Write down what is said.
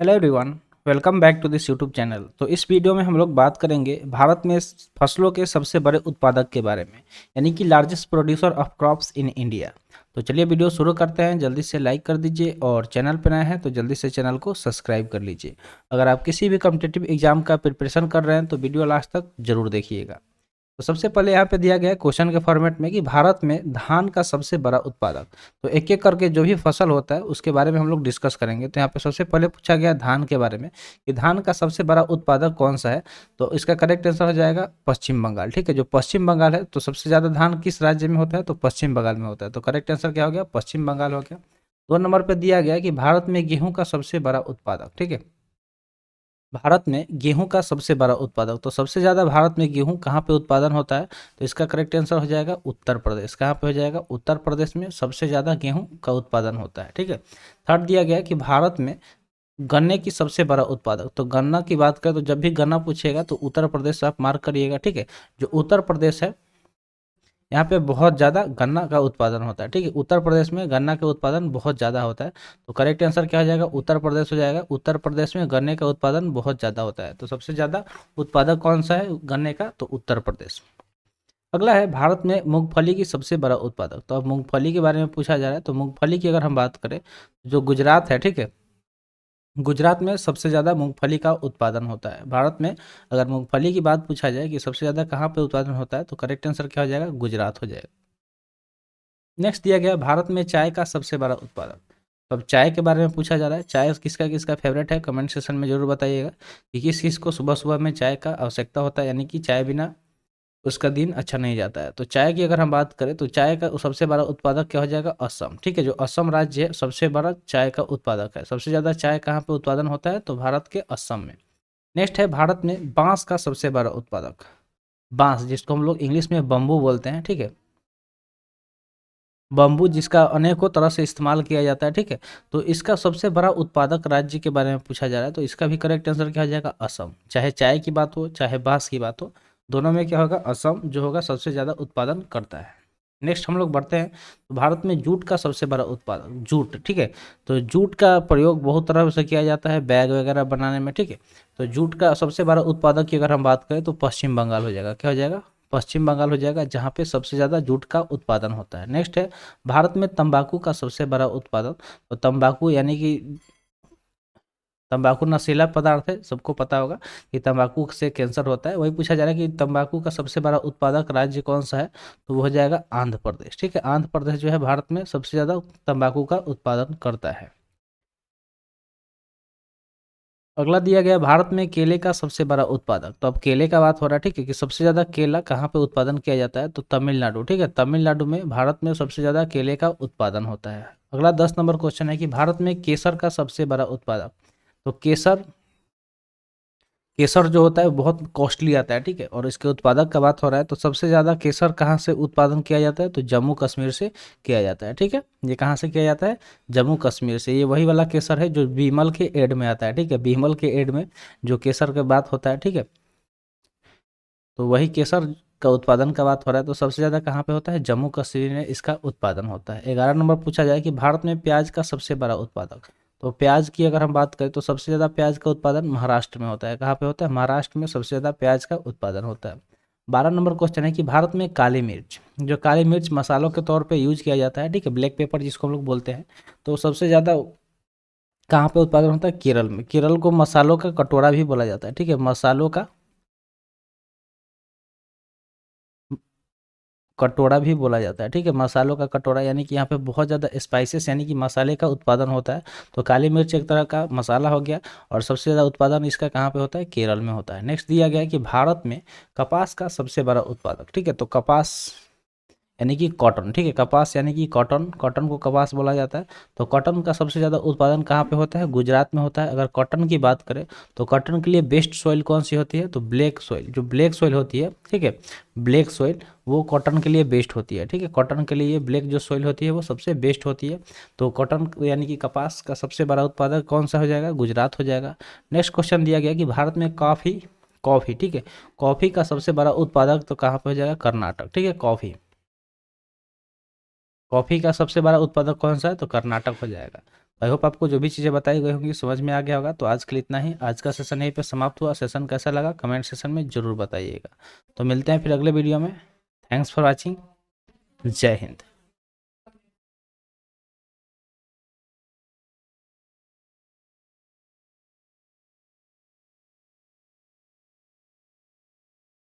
Hello everyone, welcome back to this YouTube channel. तो इस video में हम लोग बात करेंगे भारत में फसलों के सबसे बड़े उत्पादक के बारे में, यानी कि largest producer of crops in India. तो चलिए वीडियो शुरू करते हैं। जल्दी से लाइक कर दीजिए और चैनल पर नए हैं तो जल्दी से चैनल को सब्सक्राइब कर लीजिए। अगर आप किसी भी कॉम्पिटिटिव एग्जाम का प्रिपरेशन कर रहे हैं तो वीडियो लास्ट तक जरूर देखिएगा। तो सबसे पहले यहाँ पे दिया गया है क्वेश्चन के फॉर्मेट में कि भारत में धान का सबसे बड़ा उत्पादक। तो एक एक करके जो भी फसल होता है उसके बारे में हम लोग डिस्कस करेंगे। तो यहाँ पे सबसे पहले पूछा गया धान के बारे में कि धान का सबसे बड़ा उत्पादक कौन सा है। तो इसका करेक्ट आंसर हो जाएगा पश्चिम बंगाल। ठीक है, जो पश्चिम बंगाल है, तो सबसे ज़्यादा धान किस राज्य में होता है? तो पश्चिम बंगाल में होता है। तो करेक्ट आंसर क्या हो गया? पश्चिम बंगाल हो गया। 2 नंबर पर दिया गया कि भारत में गेहूं का सबसे बड़ा उत्पादक। ठीक है, भारत में गेहूं का सबसे बड़ा उत्पादक। तो सबसे ज़्यादा भारत में गेहूं कहाँ पे उत्पादन होता है? तो इसका करेक्ट आंसर हो जाएगा उत्तर प्रदेश। कहाँ पे हो जाएगा? उत्तर प्रदेश में सबसे ज़्यादा गेहूं का उत्पादन होता है। ठीक है, थर्ड दिया गया कि भारत में गन्ने की सबसे बड़ा उत्पादक। तो गन्ना की बात करें तो जब भी गन्ना पूछेगा तो उत्तर प्रदेश आप मार्क करिएगा। ठीक है, जो उत्तर प्रदेश है यहाँ पे बहुत ज़्यादा गन्ना का उत्पादन होता है। ठीक है, उत्तर प्रदेश में गन्ना का उत्पादन बहुत ज़्यादा होता है। तो करेक्ट आंसर क्या हो जाएगा? उत्तर प्रदेश हो जाएगा। उत्तर प्रदेश में गन्ने का उत्पादन बहुत ज़्यादा होता है। तो सबसे ज़्यादा उत्पादक कौन सा है गन्ने का? तो उत्तर प्रदेश। अगला है भारत में मूंगफली की सबसे बड़ा उत्पादक। तो अब मूंगफली के बारे में पूछा जा रहा है। तो मूंगफली की अगर हम बात करें, जो गुजरात है, ठीक है, गुजरात में सबसे ज़्यादा मूंगफली का उत्पादन होता है। भारत में अगर मूंगफली की बात पूछा जाए कि सबसे ज़्यादा कहाँ पे उत्पादन होता है, तो करेक्ट आंसर क्या हो जाएगा? गुजरात हो जाएगा। नेक्स्ट दिया गया भारत में चाय का सबसे बड़ा उत्पादक। तो अब चाय के बारे में पूछा जा रहा है। चाय किसका किसका फेवरेट है? कमेंट सेक्शन में जरूर बताइएगा कि किस किस को सुबह सुबह में चाय का आवश्यकता होता है, यानी कि चाय बिना उसका दिन अच्छा नहीं जाता है। तो चाय की अगर हम बात करें तो चाय का सबसे बड़ा उत्पादक क्या हो जाएगा? असम। ठीक है, जो असम राज्य है सबसे बड़ा चाय का उत्पादक है। सबसे ज़्यादा चाय कहाँ पे उत्पादन होता है? तो भारत के असम में। नेक्स्ट है भारत में बांस का सबसे बड़ा उत्पादक। बांस जिसको हम लोग इंग्लिश में बम्बू बोलते हैं। ठीक है, बम्बू जिसका अनेकों तरह से इस्तेमाल किया जाता है। ठीक है, तो इसका सबसे बड़ा उत्पादक राज्य के बारे में पूछा जा रहा है। तो इसका भी करेक्ट आंसर क्या हो जाएगा? असम। चाहे चाय की बात हो चाहे बांस की बात हो, दोनों में क्या होगा? असम जो होगा सबसे ज़्यादा उत्पादन करता है। नेक्स्ट हम लोग बढ़ते हैं। तो भारत में जूट का सबसे बड़ा उत्पादक जूट। ठीक है, तो जूट का प्रयोग बहुत तरह से किया जाता है बैग वगैरह बनाने में। ठीक है, तो जूट का सबसे बड़ा उत्पादक की अगर हम बात करें तो पश्चिम बंगाल हो जाएगा। क्या हो जाएगा? पश्चिम बंगाल हो जाएगा, जहाँ पे सबसे ज़्यादा जूट का उत्पादन होता है। नेक्स्ट है भारत में तंबाकू का सबसे बड़ा उत्पादक। तो तंबाकू यानी कि तंबाकू नशीला पदार्थ है, सबको पता होगा कि तंबाकू से कैंसर होता है। वही पूछा जा रहा है कि तंबाकू का सबसे बड़ा उत्पादक राज्य कौन सा है? तो वो हो जाएगा आंध्र प्रदेश। ठीक है, आंध्र प्रदेश जो है भारत में सबसे ज़्यादा तंबाकू का उत्पादन करता है। अगला दिया गया भारत में केले का सबसे बड़ा उत्पादक। तो अब केले का बात हो रहा है। ठीक है, कि सबसे ज़्यादा केला कहाँ पे उत्पादन किया जाता है? तो तमिलनाडु। ठीक है, तमिलनाडु में भारत में सबसे ज़्यादा केले का उत्पादन होता है। अगला 10 नंबर क्वेश्चन है कि भारत में केसर का सबसे बड़ा उत्पादक। तो केसर केसर जो होता है वो बहुत कॉस्टली आता है। ठीक है, और इसके उत्पादक का बात हो रहा है तो सबसे ज़्यादा केसर कहाँ से उत्पादन किया जाता है? तो जम्मू कश्मीर से किया जाता है। ठीक है, ये कहाँ से किया जाता है? जम्मू कश्मीर से। ये वही वाला केसर है जो बीमल के एड में आता है। ठीक है, बीमल के एड में जो केसर की बात होता है। ठीक है, तो वही केसर का उत्पादन का बात हो रहा है। तो सबसे ज़्यादा कहाँ पे होता है? जम्मू कश्मीर में इसका उत्पादन होता है। 11 नंबर पूछा जाए कि भारत में प्याज का सबसे बड़ा उत्पादक। तो प्याज की अगर हम बात करें तो सबसे ज़्यादा प्याज का उत्पादन महाराष्ट्र में होता है। कहाँ पे होता है? महाराष्ट्र में सबसे ज़्यादा प्याज का उत्पादन होता है। 12 नंबर क्वेश्चन है कि भारत में काली मिर्च, जो काली मिर्च मसालों के तौर पे यूज किया जाता है। ठीक है, ब्लैक पेपर जिसको हम लोग बोलते हैं, तो सबसे ज़्यादा कहाँ पे उत्पादन होता है? केरल में। केरल को मसालों का कटोरा भी बोला जाता है। ठीक है, मसालों का कटोरा भी बोला जाता है। ठीक है, मसालों का कटोरा, यानी कि यहाँ पे बहुत ज़्यादा स्पाइसेस यानी कि मसाले का उत्पादन होता है। तो काली मिर्च एक तरह का मसाला हो गया और सबसे ज़्यादा उत्पादन इसका कहाँ पे होता है? केरल में होता है। नेक्स्ट दिया गया है कि भारत में कपास का सबसे बड़ा उत्पादक। ठीक है, तो कपास यानी कि कॉटन। ठीक है, कपास यानी कि कॉटन, कॉटन को कपास बोला जाता है। तो कॉटन का सबसे ज़्यादा उत्पादन कहाँ पे होता है? गुजरात में होता है। अगर कॉटन की बात करें तो कॉटन के लिए बेस्ट सॉइल कौन सी होती है? तो ब्लैक सॉइल। जो ब्लैक सॉइल होती है, ठीक है, ब्लैक सॉइल वो कॉटन के लिए बेस्ट होती है। ठीक है, कॉटन के लिए ब्लैक जो सॉइल होती है वो सबसे बेस्ट होती है। तो कॉटन यानी कि कपास का सबसे बड़ा उत्पादक कौन सा हो जाएगा? गुजरात हो जाएगा। नेक्स्ट क्वेश्चन दिया गया कि भारत में कॉफ़ी कॉफ़ी ठीक है, कॉफ़ी का सबसे बड़ा उत्पादक तो कहाँ पे हो जाएगा? कर्नाटक। ठीक है, कॉफ़ी कॉफ़ी का सबसे बड़ा उत्पादक कौन सा है? तो कर्नाटक हो जाएगा। आई होप आपको जो भी चीज़ें बताई गई होंगी समझ में आ गया होगा। तो आज के लिए इतना ही, आज का सेशन यहीं पे समाप्त हुआ। सेशन कैसा लगा कमेंट सेशन में ज़रूर बताइएगा। तो मिलते हैं फिर अगले वीडियो में। Thanks for watching. जय हिंद।